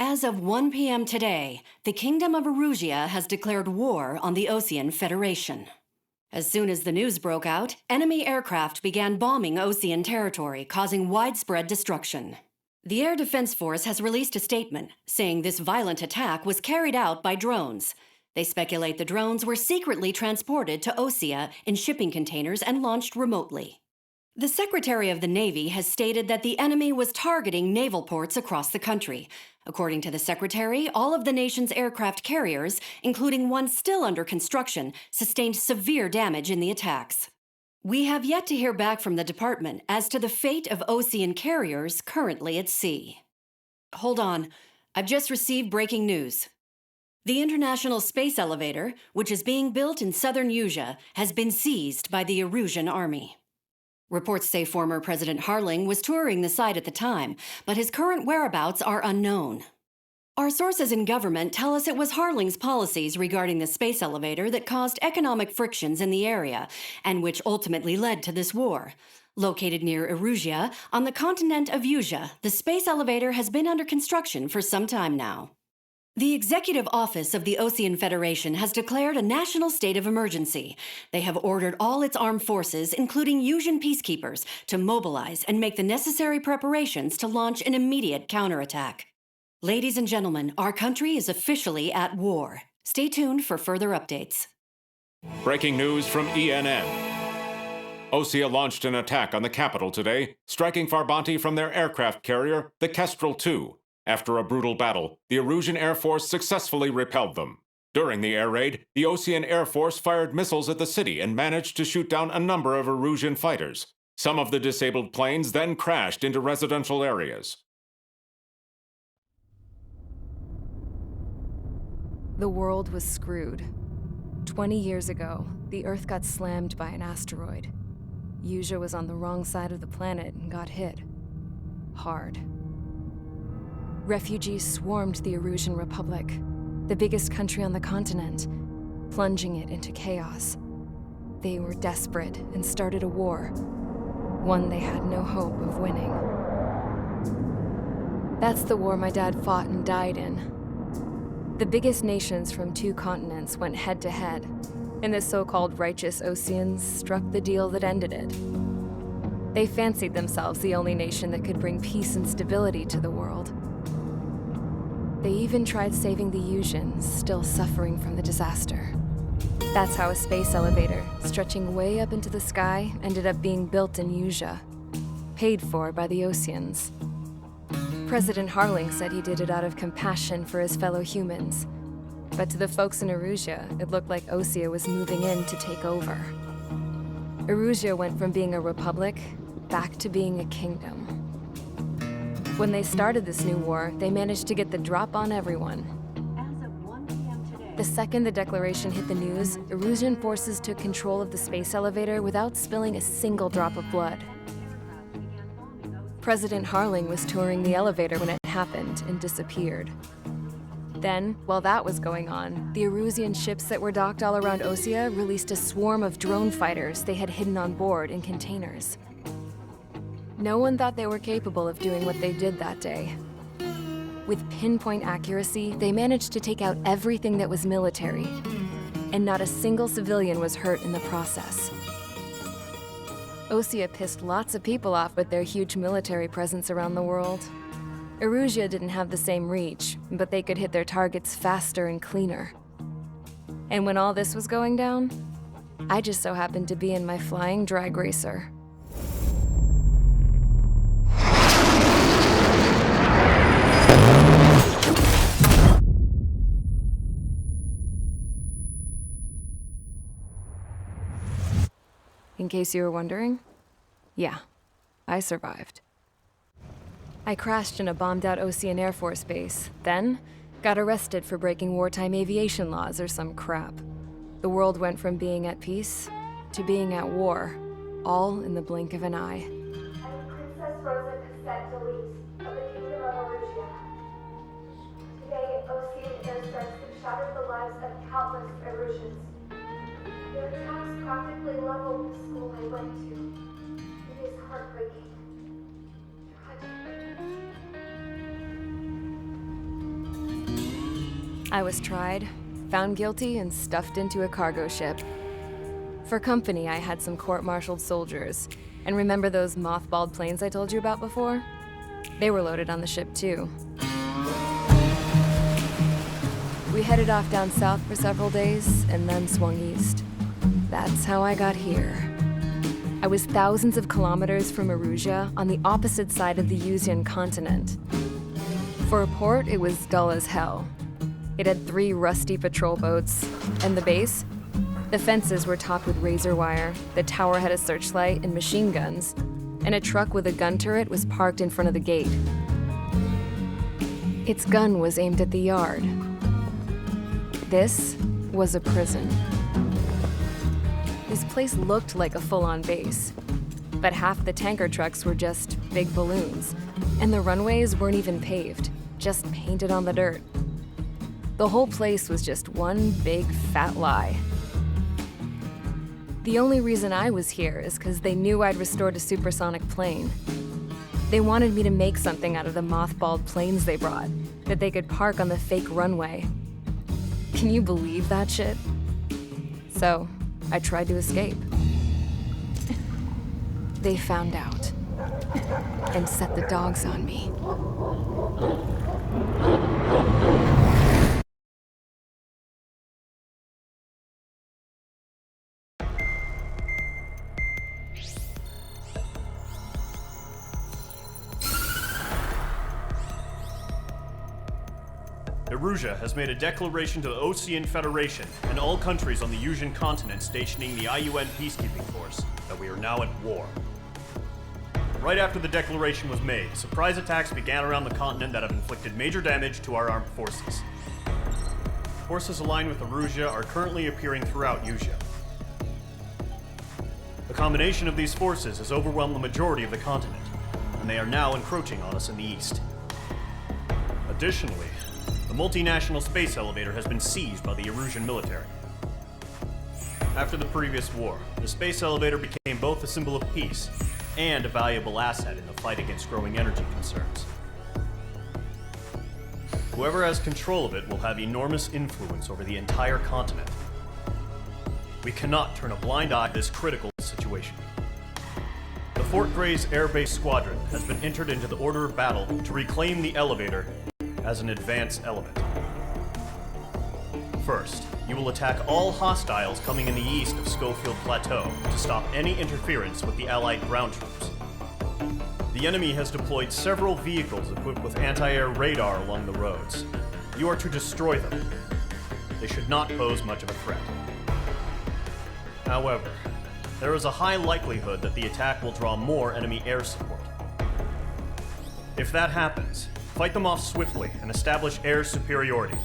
As of 1 p.m. today, the Kingdom of Erusia has declared war on the Osean Federation. As soon as the news broke out, enemy aircraft began bombing Osean territory, causing widespread destruction. The Air Defense Force has released a statement saying this violent attack was carried out by drones. They speculate the drones were secretly transported to Osea in shipping containers and launched remotely. The Secretary of the Navy has stated that the enemy was targeting naval ports across the country. According to the Secretary, all of the nation's aircraft carriers, including one still under construction, sustained severe damage in the attacks. We have yet to hear back from the department as to the fate of Osean carriers currently at sea. Hold on, I've just received breaking news. The International Space Elevator, which is being built in southern Usea, has been seized by the Erusian army. Reports say former President Harling was touring the site at the time, but his current whereabouts are unknown. Our sources in government tell us it was Harling's policies regarding the space elevator that caused economic frictions in the area, and which ultimately led to this war. Located near Erusia, on the continent of Usea, the space elevator has been under construction for some time now. The Executive Office of the Osean Federation has declared a national state of emergency. They have ordered all its armed forces, including Usian peacekeepers, to mobilize and make the necessary preparations to launch an immediate counterattack. Ladies and gentlemen, our country is officially at war. Stay tuned for further updates. Breaking news from ENN. Osea launched an attack on the capital today, striking Farbanti from their aircraft carrier, the Kestrel II. After a brutal battle, the Erusian Air Force successfully repelled them. During the air raid, the Osean Air Force fired missiles at the city and managed to shoot down a number of Erusian fighters. Some of the disabled planes then crashed into residential areas. The world was screwed. 20 years ago, the Earth got slammed by an asteroid. Usea was on the wrong side of the planet and got hit. Hard. Refugees swarmed the Erusian Republic, the biggest country on the continent, plunging it into chaos. They were desperate and started a war, one they had no hope of winning. That's the war my dad fought and died in. The biggest nations from 2 continents went head-to-head, and the so-called righteous Oseans struck the deal that ended it. They fancied themselves the only nation that could bring peace and stability to the world. They even tried saving the Usians, still suffering from the disaster. That's how a space elevator, stretching way up into the sky, ended up being built in Usea, paid for by the Oseans. President Harling said he did it out of compassion for his fellow humans. But to the folks in Erusia, it looked like Osea was moving in to take over. Erusia went from being a republic back to being a kingdom. When they started this new war, they managed to get the drop on everyone. As of 1 p.m. today, The second the declaration hit the news, Erusian forces took control of the space elevator without spilling a single drop of blood. President Harling was touring the elevator when it happened and disappeared. Then, while that was going on, the Erusian ships that were docked all around Osea released a swarm of drone fighters they had hidden on board in containers. No one thought they were capable of doing what they did that day. With pinpoint accuracy, they managed to take out everything that was military, and not a single civilian was hurt in the process. Osea pissed lots of people off with their huge military presence around the world. Erusia didn't have the same reach, but they could hit their targets faster and cleaner. And when all this was going down, I just so happened to be in my flying drag racer. In case you were wondering, yeah, I survived. I crashed in a bombed-out Osean Air Force base, then got arrested for breaking wartime aviation laws or some crap. The world went from being at peace to being at war, all in the blink of an eye. I'm Princess Rosa Cassette Delise of the Kingdom of Erusia. Today, Osean airstrikes have shattered the lives of countless Erusians. Their attacks practically leveled the school I went to. It is heartbreaking. Tragic. I was tried, found guilty, and stuffed into a cargo ship. For company, I had some court-martialed soldiers. And remember those mothballed planes I told you about before? They were loaded on the ship too. We headed off down south for several days, and then swung east. That's how I got here. I was thousands of kilometers from Erusia, on the opposite side of the Usian continent. For a port, it was dull as hell. It had 3 rusty patrol boats, and the base? The fences were topped with razor wire, the tower had a searchlight and machine guns, and a truck with a gun turret was parked in front of the gate. Its gun was aimed at the yard. This was a prison. This place looked like a full-on base, but half the tanker trucks were just big balloons, and the runways weren't even paved, just painted on the dirt. The whole place was just one big fat lie. The only reason I was here is because they knew I'd restored a supersonic plane. They wanted me to make something out of the mothballed planes they brought, that they could park on the fake runway. Can you believe that shit? So, I tried to escape. They found out, and set the dogs on me. Erusia has made a declaration to the Ocean Federation and all countries on the Usian continent stationing the IUN peacekeeping force that we are now at war. Right after the declaration was made, surprise attacks began around the continent that have inflicted major damage to our armed forces. Forces aligned with Erusia are currently appearing throughout Usia. The combination of these forces has overwhelmed the majority of the continent, and they are now encroaching on us in the east. Additionally, the multinational space elevator has been seized by the Erusian military. After the previous war, the space elevator became both a symbol of peace and a valuable asset in the fight against growing energy concerns. Whoever has control of it will have enormous influence over the entire continent. We cannot turn a blind eye to this critical situation. The Fort Gray's Air Base Squadron has been entered into the order of battle to reclaim the elevator as an advance element. First, you will attack all hostiles coming in the east of Schofield Plateau to stop any interference with the Allied ground troops. The enemy has deployed several vehicles equipped with anti-air radar along the roads. You are to destroy them. They should not pose much of a threat. However, there is a high likelihood that the attack will draw more enemy air support. If that happens, fight them off swiftly and establish air superiority.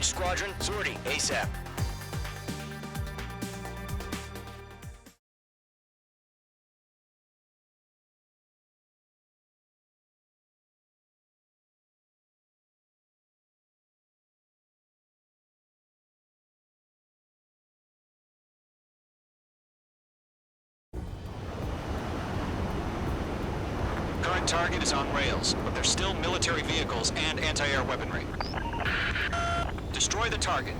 Engage squadron. Sortie, ASAP. Current target is on rails, but there's still military vehicles and anti-air weaponry. Destroy the target.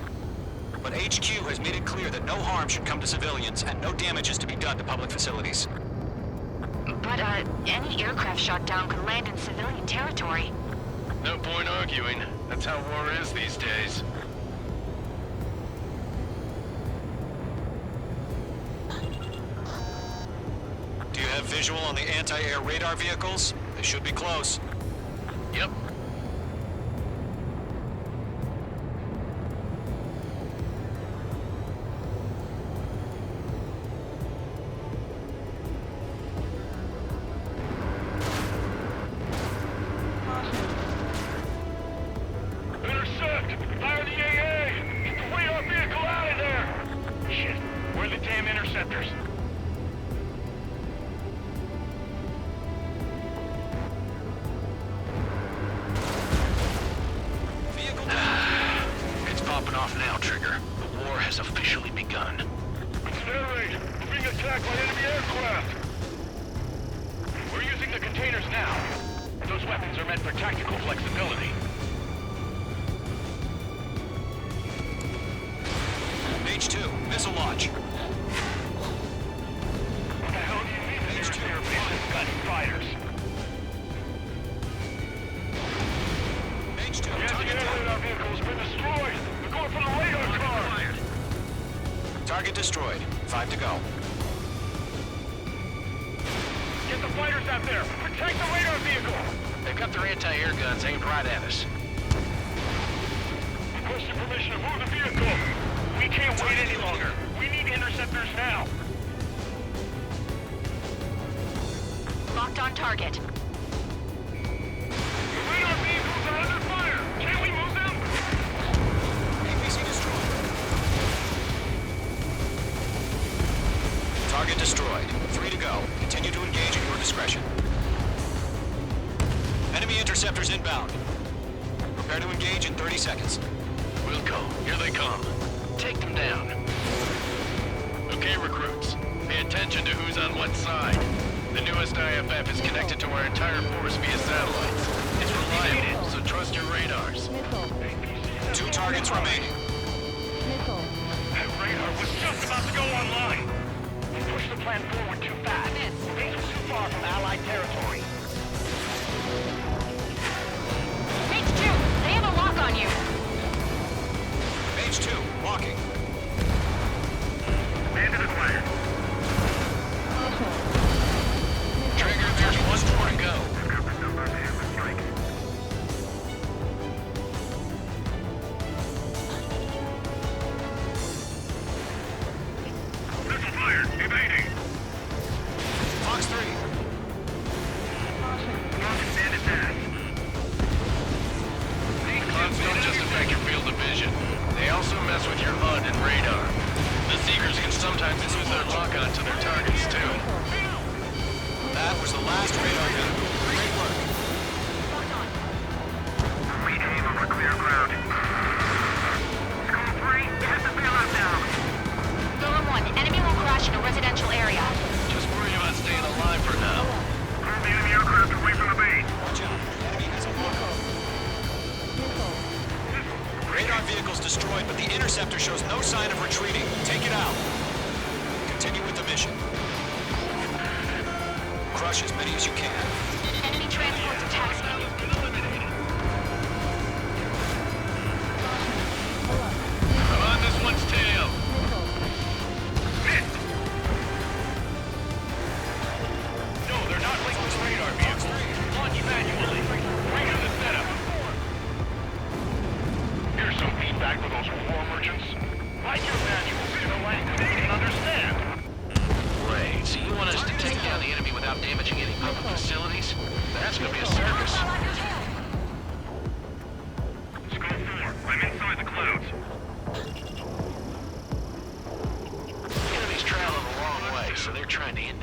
But HQ has made it clear that no harm should come to civilians and no damage is to be done to public facilities. But, any aircraft shot down could land in civilian territory. No point arguing. That's how war is these days. Do you have visual on the anti-air radar vehicles? They should be close. Yep. Intercept! Fire the AA! Get the radar vehicle out of there! Shit, where are the damn interceptors? Vehicle down. It's popping off now, Trigger. The war has officially begun. It's an air raid! We're being attacked by enemy aircraft! We're using the containers now. Those weapons are meant for tactical flexibility. H2, missile launch. What the hell do you mean the nearest air base has got fighters? H2, The target anti-air down. radar vehicle has been destroyed! They're going for the radar car! Target destroyed. 5 to go. Get the fighters out there! Protect the radar vehicle! They've got their anti-air guns aimed right at us. Requesting permission to move the vehicle! We can't wait any longer! We need interceptors now! Locked on target. The radar vehicles are under fire! Can we move them? APC destroyed. Target destroyed. 3 to go. Continue to engage at your discretion. Enemy interceptors inbound. Prepare to engage in 30 seconds. We'll go. Here they come. Take them down. Okay, recruits. Pay attention to who's on what side. The newest IFF is connected to our entire force via satellites. It's reliable, so trust your radars. 2 targets remaining. That radar was just about to go online! We pushed the plan forward too fast. Things were too far from Allied territory. H2, they have a lock on you. H2, walking. Man to the fire. Trigger, there's one more to go. Missile fired! Evading! Fox 3. Bandit pass. Clouds don't just affect your field of vision. They also mess with your HUD and radar. The Seekers can sometimes lose their lock-on to their targets, too. That was the last radar vehicle. Great work. We aim over clear ground. School 3, hit the bailout now. Golem 1, enemy will crash in a residential area. Just worry about staying alive for now. Pull the enemy aircraft away from the base. Watch out. Enemy has a lock. Radar vehicle's destroyed, but the interceptor shows no sign of retreating. Take it out. Continue with the mission. Crush as many as you can. Enemy transport to taxi. I'm on this one's tail. Missed! No, they're not linked to the radar vehicle. Launch manually. Redo the setup. Here's some feedback for those war merchants. Like your manual, in a language they can understand. Great. So you want us to take down the enemy without damaging any public facilities? That's gonna be a circus.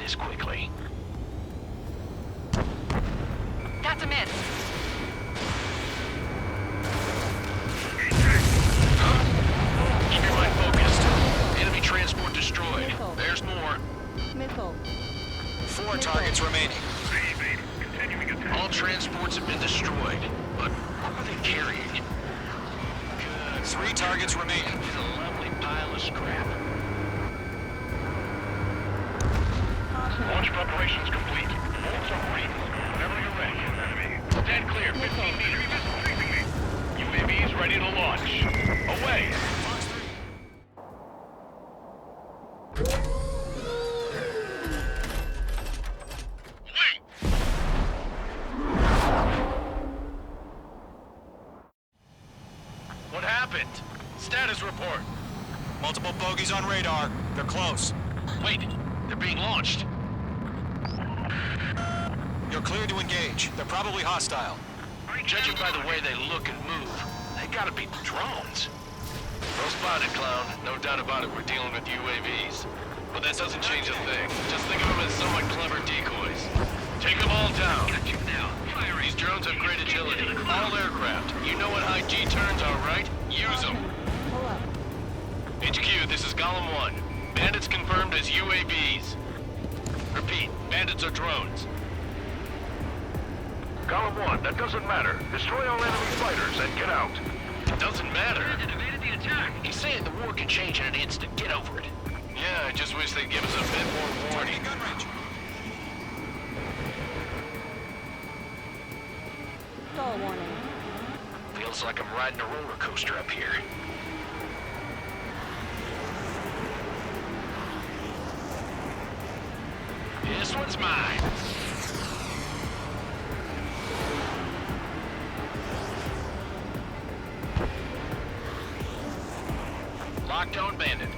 this quickly. That's a miss. Keep your mind focused. Enemy transport destroyed. There's more. Missile. 4 targets remaining. All transports have been destroyed. But what were they carrying? Good. 3 targets remaining. It's a lovely pile of scrap. Launch preparations complete. Bolts are green. Whenever you're ready. Stand clear. 15 meters. UAVs ready to launch. Away. What happened? Status report. Multiple bogeys on radar. They're close. Wait, they're being launched. You're cleared to engage. They're probably hostile. Judging by the way they look and move, they gotta be drones. Well spotted, clown. No doubt about it, we're dealing with UAVs. But that doesn't change a thing. Just think of them as somewhat clever decoys. Take them all down. Got you now. Fire. These drones have great agility. All aircraft. You know what high G turns are, right? Use them. Pull up. HQ, this is Golem 1. Bandits confirmed as UAVs. Repeat, bandits are drones. Column 1, that doesn't matter. Destroy all enemy fighters and get out. It doesn't matter. Evaded the attack. He's saying the war can change in an instant. Get over it. Yeah, I just wish they'd give us a bit more warning. Targeting gun range. Stall warning. Feels like I'm riding a roller coaster up here. This one's mine. Locked-on bandit.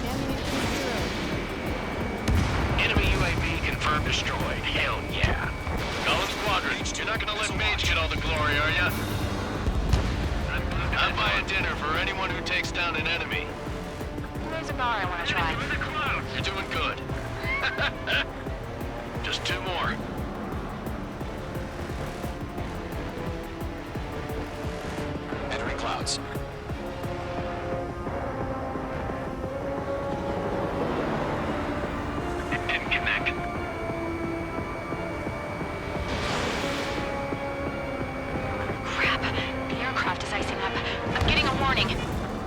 Ammunition 0. Enemy UAV confirmed destroyed. Hell yeah. Golem Squadron, you're not gonna let Mage get all the glory, are ya? I'll buy a dinner for anyone who takes down an enemy. There's a bar I want to try. You're doing good. Just 2 more. Entering clouds. It didn't connect. Crap. The aircraft is icing up. I'm getting a warning.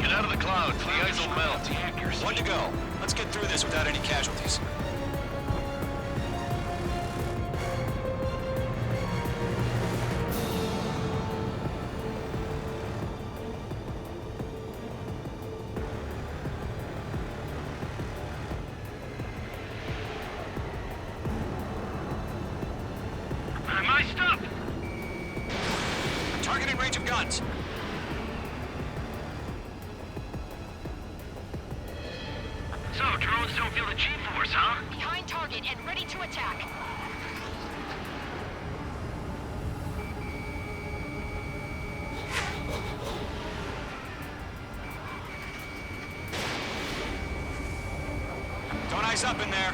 Get out of the clouds. The ice will melt. 1 to go. Let's get through this without any casualties. My stuff! Target in range of guns. So, drones don't feel the G-force, huh? Behind target and ready to attack. Don't ice up in there.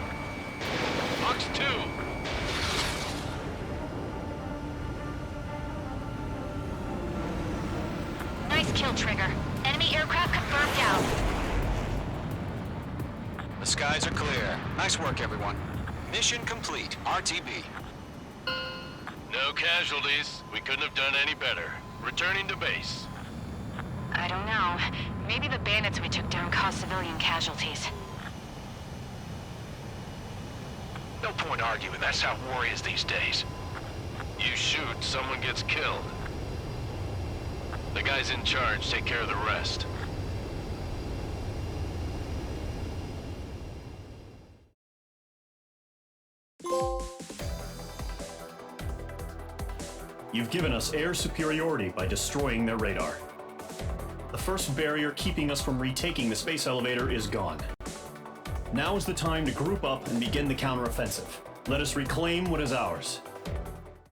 Box 2. Nice kill, Trigger. Enemy aircraft confirmed down. The skies are clear. Nice work, everyone. Mission complete. RTB. No casualties. We couldn't have done any better. Returning to base. I don't know. Maybe the bandits we took down caused civilian casualties. No point arguing. That's how war is these days. You shoot, someone gets killed. The guys in charge take care of the rest. You've given us air superiority by destroying their radar. The first barrier keeping us from retaking the space elevator is gone. Now is the time to group up and begin the counteroffensive. Let us reclaim what is ours.